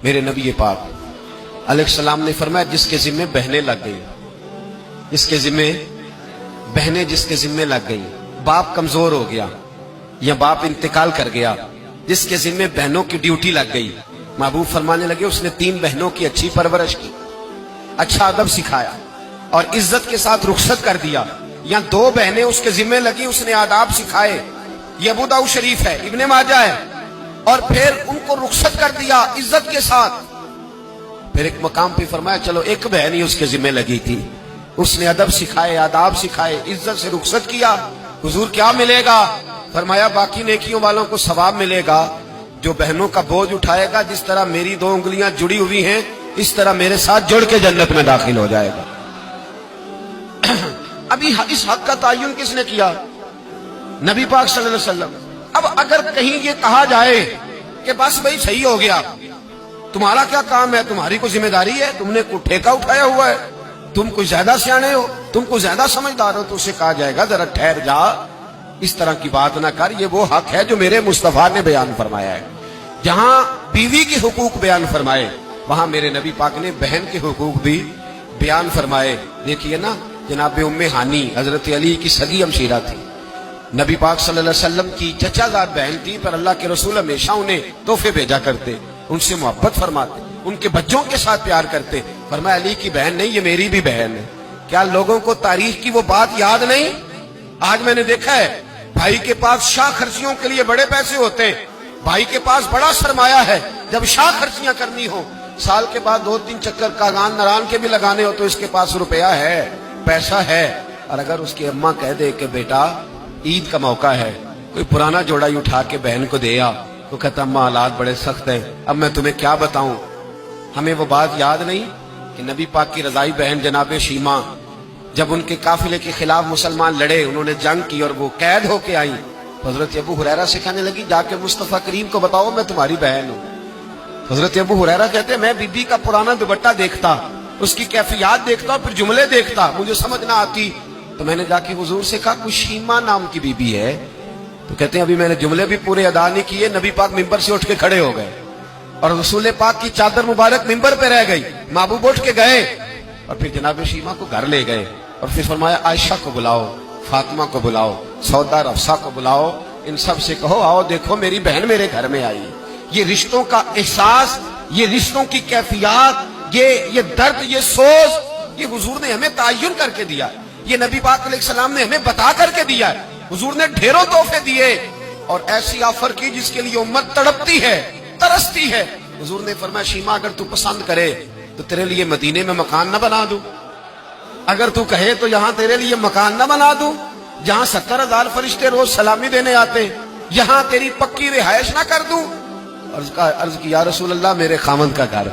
میرے نبی پاک علیہ السلام نے فرمایا جس کے ذمے بہنیں لگ گئی، جس کے ذمے بہنیں جس کے ذمے لگ گئی، باپ کمزور ہو گیا یا باپ انتقال کر گیا، جس کے ذمے بہنوں کی ڈیوٹی لگ گئی، محبوب فرمانے لگے اس نے 3 بہنوں کی اچھی پرورش کی، اچھا ادب سکھایا اور عزت کے ساتھ رخصت کر دیا، یا 2 بہنیں اس کے ذمے لگی، اس نے آداب سکھائے، یہ ابو داؤد شریف ہے، ابن ماجہ ہے، اور پھر ان کو رخصت کر دیا عزت کے ساتھ۔ پھر ایک مقام پہ فرمایا چلو ایک بہن ہی اس کے ذمہ لگی تھی، اس نے ادب سکھائے، آداب سکھائے، عزت سے رخصت کیا، حضور کیا ملے گا؟ فرمایا باقی نیکیوں والوں کو ثواب ملے گا، جو بہنوں کا بوجھ اٹھائے گا جس طرح میری 2 انگلیاں جڑی ہوئی ہیں اس طرح میرے ساتھ جڑ کے جنت میں داخل ہو جائے گا۔ ابھی اس حق کا تعین کس نے کیا؟ نبی پاک صلی اللہ علیہ وسلم۔ اب اگر کہیں یہ کہا جائے کہ بس بھائی صحیح ہو گیا، تمہارا کیا کام ہے، تمہاری کوئی ذمہ داری ہے، تم نے کوئی ٹھیکہ اٹھایا ہوا ہے، تم کوئی زیادہ سیانے ہو، تم کوئی زیادہ سمجھدار ہو، تو اسے کہا جائے گا ذرا ٹھہر جا، اس طرح کی بات نہ کر، یہ وہ حق ہے جو میرے مصطفیٰ نے بیان فرمایا ہے۔ جہاں بیوی کے حقوق بیان فرمائے وہاں میرے نبی پاک نے بہن کے حقوق بھی بیان فرمائے۔ دیکھیے نا، جناب ام ہانی حضرت علی کی سگی ہمشیرہ تھی، نبی پاک صلی اللہ علیہ وسلم کی چچا زاد بہن تھی، پر اللہ کے رسول ہمیشہ انہیں تحفے بھیجا کرتے، ان سے محبت فرماتے، ان کے بچوں کے ساتھ پیار کرتے۔ فرمایا علی کی بہن نہیں، یہ میری بھی بہن ہے۔ کیا لوگوں کو تاریخ کی وہ بات یاد نہیں؟ آج میں نے دیکھا ہے بھائی کے پاس شاہ خرچیوں کے لیے بڑے پیسے ہوتے ہیں، بھائی کے پاس بڑا سرمایہ ہے، جب شاہ خرچیاں کرنی ہو، سال کے بعد 2-3 چکر کاغان نران کے بھی لگانے ہو تو اس کے پاس روپیہ ہے، پیسہ ہے، اور اگر اس کی اماں کہہ دے کہ بیٹا عید کا موقع ہے، کوئی پرانا جوڑا ہی اٹھا کے بہن کو دے آ، تو کہتا اماں حالات بڑے سخت ہیں، اب میں تمہیں کیا بتاؤں۔ ہمیں وہ بات یاد نہیں کہ نبی پاک کی رضائی بہن جناب شیمہ جب ان کے قافلے کے خلاف مسلمان لڑے، انہوں نے جنگ کی اور وہ قید ہو کے آئیں، حضرت ابو ہریرہ سے کہنے لگی جا کے مصطفیٰ کریم کو بتاؤ میں تمہاری بہن ہوں۔ حضرت ابو ہریرہ کہتے ہیں میں بی بی کا پرانا دوپٹہ دیکھتا، اس کی کیفیات دیکھتا اور پھر جملے دیکھتا، مجھے سمجھ نہ آتی، تو میں نے جا کے حضور سے کہا کوئی شیمہ نام کی بی بی ہے؟ تو کہتے ہیں ابھی میں نے جملے بھی پورے ادا نہیں کیے، نبی پاک ممبر سے اٹھ کے کھڑے ہو گئے اور رسول پاک کی چادر مبارک ممبر پہ رہ گئی، محبوب اٹھ کے گئے اور پھر جناب شیمہ کو گھر لے گئے اور پھر فرمایا عائشہ کو بلاؤ، فاطمہ کو بلاؤ، سودا رفسا کو بلاؤ، ان سب سے کہو آؤ دیکھو میری بہن میرے گھر میں آئی۔ یہ رشتوں کا احساس، یہ رشتوں کی کیفیات، یہ درد، یہ سوز، یہ حضور نے ہمیں تعین کر کے دیا ہے، یہ نبی پاک علیہ السلام نے ہمیں بتا کر کے دیا ہے۔ حضور نے ڈھیروں تحفے دیے اور ایسی آفر کی جس کے لیے امت تڑپتی ہے، ترستی ہے۔ حضور نے فرمایا شیمہ اگر تو پسند کرے تو تیرے لیے مدینے میں مکان نہ بنا دوں، اگر تو کہے تو یہاں تیرے لیے مکان نہ بنا دوں، جہاں 70,000 فرشتے روز سلامی دینے آتے، یہاں تیری پکی رہائش نہ کر دوں؟ عرض کی یا رسول اللہ میرے خاوند کا گھر،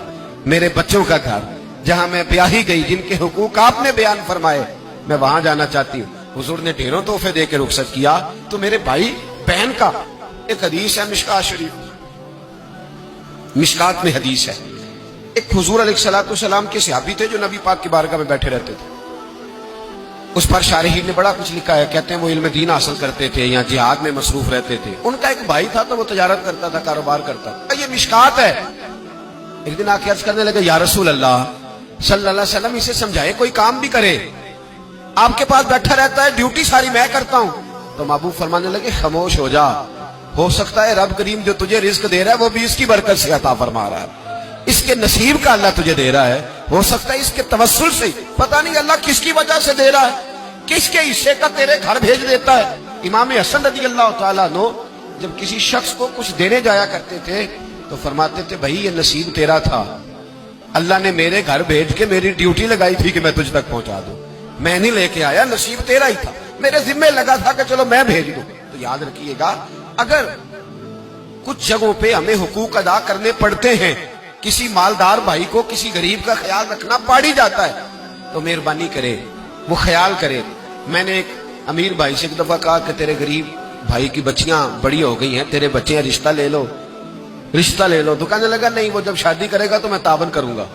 میرے بچوں کا گھر، جہاں میں بیاہی گئی، جن کے حقوق آپ نے بیان فرمائے، میں وہاں جانا چاہتی ہوں۔ حضور نے ڈھیروں تحفے دے کے رخصت کیا۔ تو میرے بھائی بہن کا ایک حدیث ہے مشکات شریف، مشکات میں حدیث ہے، ایک حضور علیہ السلام کے صحابی تھے جو نبی پاک کی بارگاہ میں بیٹھے رہتے تھے، اس پر شارحین نے بڑا کچھ لکھا ہے، کہتے ہیں وہ علم دین حاصل کرتے تھے یا جہاد میں مصروف رہتے تھے۔ ان کا ایک بھائی تھا تو وہ تجارت کرتا تھا، کاروبار کرتا تھا، یہ مشکات ہے۔ ایک دن آ کے عرض کرنے لگے یا رسول اللہ صلی اللہ علیہ وسلم اسے سمجھائے کوئی کام بھی کرے، آپ کے پاس بیٹھا رہتا ہے، ڈیوٹی ساری میں کرتا ہوں۔ تو محبوب فرمانے لگے خاموش ہو جا، ہو سکتا ہے رب کریم جو تجھے رزق دے رہا ہے وہ بھی اس کی برکت سے عطا فرما رہا ہے، اس کے نصیب کا اللہ تجھے دے رہا ہے، ہو سکتا ہے اس کے توسل سے، پتہ نہیں اللہ کس کی وجہ سے دے رہا ہے، کس کے حصے کا تیرے گھر بھیج دیتا ہے۔ امام حسن رضی اللہ تعالیٰ عنہ جب کسی شخص کو کچھ دینے جایا کرتے تھے تو فرماتے تھے بھائی یہ نصیب تیرا تھا، اللہ نے میرے گھر بھیج کے میری ڈیوٹی لگائی تھی کہ میں تجھ تک پہنچا دوں، میں نہیں لے کے آیا، نصیب تیرا ہی تھا، میرے ذمہ لگا تھا کہ چلو میں بھیج دوں۔ تو یاد رکھیے گا اگر کچھ جگہوں پہ ہمیں حقوق ادا کرنے پڑتے ہیں، کسی مالدار بھائی کو کسی غریب کا خیال رکھنا پڑ ہی جاتا ہے، تو مہربانی کرے وہ خیال کرے۔ میں نے ایک امیر بھائی سے ایک دفعہ کہا کہ تیرے غریب بھائی کی بچیاں بڑی ہو گئی ہیں، تیرے بچے ہیں، رشتہ لے لو، رشتہ لے لو۔ تو کہنے لگا نہیں وہ جب شادی کرے گا تو میں تعاون کروں گا۔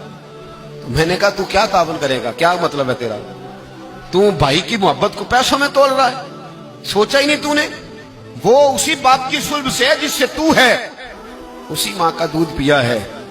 تو میں نے کہا تو کیا تعاون کرے گا، کیا مطلب ہے تیرا؟ تو بھائی کی محبت کو پیسوں میں تول رہا ہے، سوچا ہی نہیں تو نے؟ وہ اسی باپ کی صلب سے جس سے تو ہے، اسی ماں کا دودھ پیا ہے